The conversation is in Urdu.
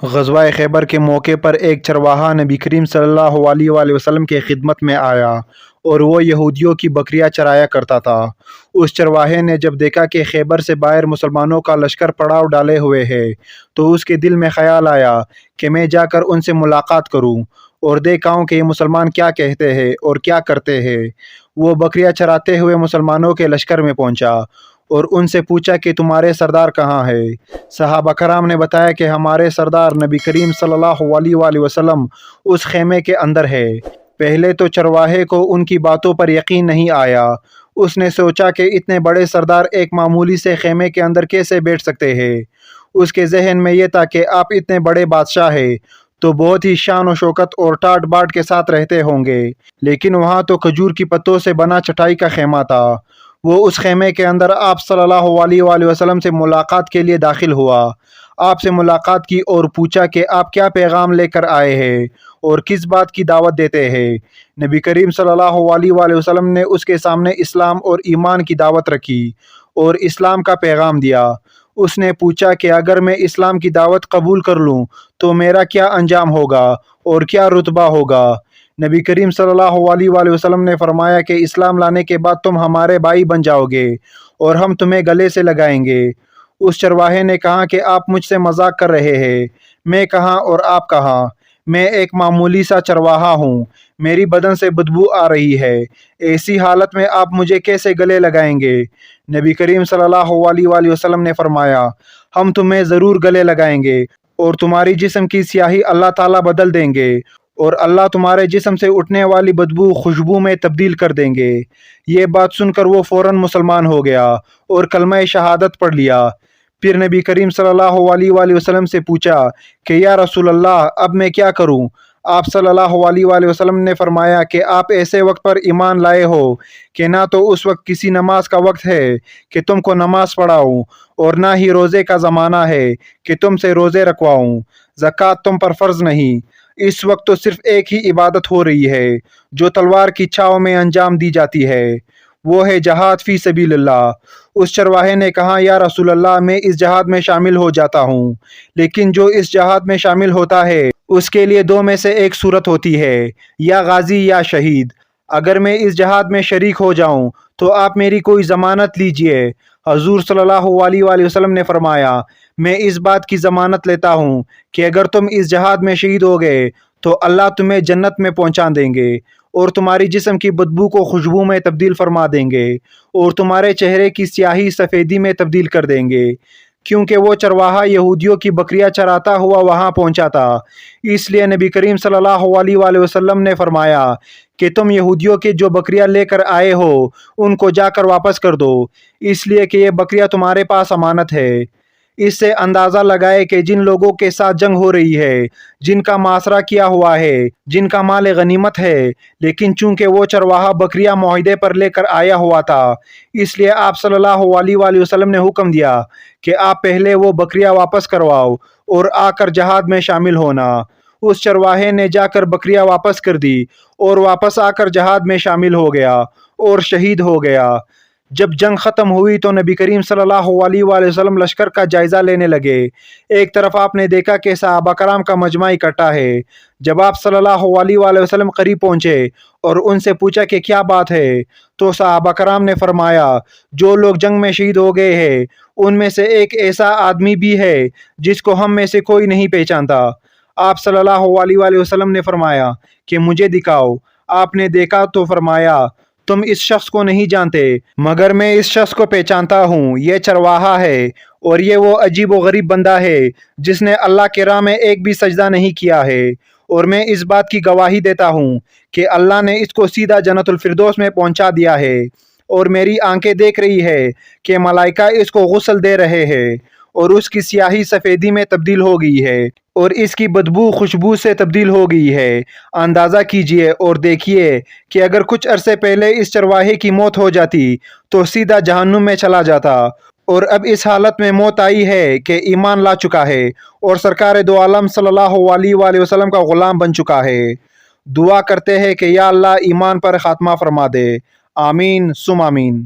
غزوہ خیبر کے موقع پر ایک چرواہا نبی کریم صلی اللہ علیہ وآلہ وسلم کے خدمت میں آیا اور وہ یہودیوں کی بکریاں چرایا کرتا تھا۔ اس چرواہے نے جب دیکھا کہ خیبر سے باہر مسلمانوں کا لشکر پڑاؤ ڈالے ہوئے ہے تو اس کے دل میں خیال آیا کہ میں جا کر ان سے ملاقات کروں اور دیکھاؤں کہ یہ مسلمان کیا کہتے ہیں اور کیا کرتے ہیں۔ وہ بکریاں چراتے ہوئے مسلمانوں کے لشکر میں پہنچا اور ان سے پوچھا کہ تمہارے سردار کہاں ہے؟ صحابہ کرام نے بتایا کہ ہمارے سردار نبی کریم صلی اللہ علیہ وآلہ وسلم اس خیمے کے اندر ہے۔ پہلے تو چرواہے کو ان کی باتوں پر یقین نہیں آیا۔ اس نے سوچا کہ اتنے بڑے سردار ایک معمولی سے خیمے کے اندر کیسے بیٹھ سکتے ہیں؟ اس کے ذہن میں یہ تھا کہ آپ اتنے بڑے بادشاہ ہیں تو بہت ہی شان و شوکت اور ٹاٹ باٹ کے ساتھ رہتے ہوں گے، لیکن وہاں تو کھجور کی پتوں سے بنا چٹائی کا خیمہ تھا۔ وہ اس خیمے کے اندر آپ صلی اللہ علیہ وآلہ وسلم سے ملاقات کے لیے داخل ہوا۔ آپ سے ملاقات کی اور پوچھا کہ آپ کیا پیغام لے کر آئے ہیں اور کس بات کی دعوت دیتے ہیں۔ نبی کریم صلی اللہ علیہ وآلہ وسلم نے اس کے سامنے اسلام اور ایمان کی دعوت رکھی اور اسلام کا پیغام دیا۔ اس نے پوچھا کہ اگر میں اسلام کی دعوت قبول کر لوں تو میرا کیا انجام ہوگا اور کیا رتبہ ہوگا؟ نبی کریم صلی اللہ علیہ وآلہ وسلم نے فرمایا کہ اسلام لانے کے بعد تم ہمارے بھائی بن جاؤ گے اور ہم تمہیں گلے سے لگائیں گے۔ اس چرواہے نے کہا کہ آپ مجھ سے مذاق کر رہے ہیں۔ میں کہاں اور آپ کہاں؟ میں ایک معمولی سا چرواہا ہوں، میری بدن سے بدبو آ رہی ہے، ایسی حالت میں آپ مجھے کیسے گلے لگائیں گے؟ نبی کریم صلی اللہ علیہ وآلہ وسلم نے فرمایا ہم تمہیں ضرور گلے لگائیں گے اور تمہاری جسم کی سیاہی اللہ تعالیٰ بدل دیں گے اور اللہ تمہارے جسم سے اٹھنے والی بدبو خوشبو میں تبدیل کر دیں گے۔ یہ بات سن کر وہ فوراً مسلمان ہو گیا اور کلمہ شہادت پڑھ لیا۔ پھر نبی کریم صلی اللہ علیہ وآلہ وسلم سے پوچھا کہ یا رسول اللہ اب میں کیا کروں؟ آپ صلی اللہ علیہ وآلہ وسلم نے فرمایا کہ آپ ایسے وقت پر ایمان لائے ہو کہ نہ تو اس وقت کسی نماز کا وقت ہے کہ تم کو نماز پڑھاؤں اور نہ ہی روزے کا زمانہ ہے کہ تم سے روزے رکھواؤں، زکوٰۃ تم پر فرض نہیں۔ اس وقت تو صرف ایک ہی عبادت ہو رہی ہے جو تلوار کی چھاؤں میں انجام دی جاتی ہے، وہ ہے جہاد فی سبیل اللہ۔ اس چرواہے نے کہا یا رسول اللہ میں اس جہاد میں شامل ہو جاتا ہوں، لیکن جو اس جہاد میں شامل ہوتا ہے اس کے لیے دو میں سے ایک صورت ہوتی ہے، یا غازی یا شہید۔ اگر میں اس جہاد میں شریک ہو جاؤں تو آپ میری کوئی ضمانت لیجئے۔ حضور صلی اللہ علیہ وآلہ وسلم نے فرمایا میں اس بات کی ضمانت لیتا ہوں کہ اگر تم اس جہاد میں شہید ہو گئے تو اللہ تمہیں جنت میں پہنچا دیں گے اور تمہاری جسم کی بدبو کو خوشبو میں تبدیل فرما دیں گے اور تمہارے چہرے کی سیاہی سفیدی میں تبدیل کر دیں گے۔ کیونکہ وہ چرواہا یہودیوں کی بکریاں چراتا ہوا وہاں پہنچا تھا، اس لیے نبی کریم صلی اللہ علیہ وآلہ وسلم نے فرمایا کہ تم یہودیوں کے جو بکریاں لے کر آئے ہو ان کو جا کر واپس کر دو، اس لیے کہ یہ بکریاں تمہارے پاس امانت ہے۔ اس سے اندازہ لگائے کہ جن لوگوں کے ساتھ جنگ ہو رہی ہے، جن کا محاصرہ کیا ہوا ہے، جن کا مال غنیمت ہے، لیکن چونکہ وہ چرواہا بکریاں معاہدے پر لے کر آیا ہوا تھا، اس لیے آپ صلی اللہ علیہ وآلہ وسلم نے حکم دیا کہ آپ پہلے وہ بکریاں واپس کرواؤ اور آ کر جہاد میں شامل ہونا۔ اس چرواہے نے جا کر بکریاں واپس کر دی اور واپس آ کر جہاد میں شامل ہو گیا اور شہید ہو گیا۔ جب جنگ ختم ہوئی تو نبی کریم صلی اللہ علیہ وآلہ وسلم لشکر کا جائزہ لینے لگے۔ ایک طرف آپ نے دیکھا کہ صحابہ کرام کا مجمع اکٹھا ہے۔ جب آپ صلی اللہ علیہ وآلہ وسلم قریب پہنچے اور ان سے پوچھا کہ کیا بات ہے تو صحابہ کرام نے فرمایا جو لوگ جنگ میں شہید ہو گئے ہیں ان میں سے ایک ایسا آدمی بھی ہے جس کو ہم میں سے کوئی نہیں پہچانتا۔ آپ صلی اللہ علیہ وآلہ وسلم نے فرمایا کہ مجھے دکھاؤ۔ آپ نے دیکھا تو فرمایا تم اس شخص کو نہیں جانتے مگر میں اس شخص کو پہچانتا ہوں، یہ چرواہا ہے اور یہ وہ عجیب و غریب بندہ ہے جس نے اللہ کی راہ میں ایک بھی سجدہ نہیں کیا ہے، اور میں اس بات کی گواہی دیتا ہوں کہ اللہ نے اس کو سیدھا جنت الفردوس میں پہنچا دیا ہے، اور میری آنکھیں دیکھ رہی ہے کہ ملائکہ اس کو غسل دے رہے ہیں اور اس کی سیاہی سفیدی میں تبدیل ہو گئی ہے اور اس کی بدبو خوشبو سے تبدیل ہو گئی ہے۔ اندازہ کیجئے اور دیکھیے کہ اگر کچھ عرصے پہلے اس چرواہے کی موت ہو جاتی تو سیدھا جہنم میں چلا جاتا، اور اب اس حالت میں موت آئی ہے کہ ایمان لا چکا ہے اور سرکار دو عالم صلی اللہ علیہ وآلہ وسلم کا غلام بن چکا ہے۔ دعا کرتے ہیں کہ یا اللہ ایمان پر خاتمہ فرما دے، آمین ثم آمین۔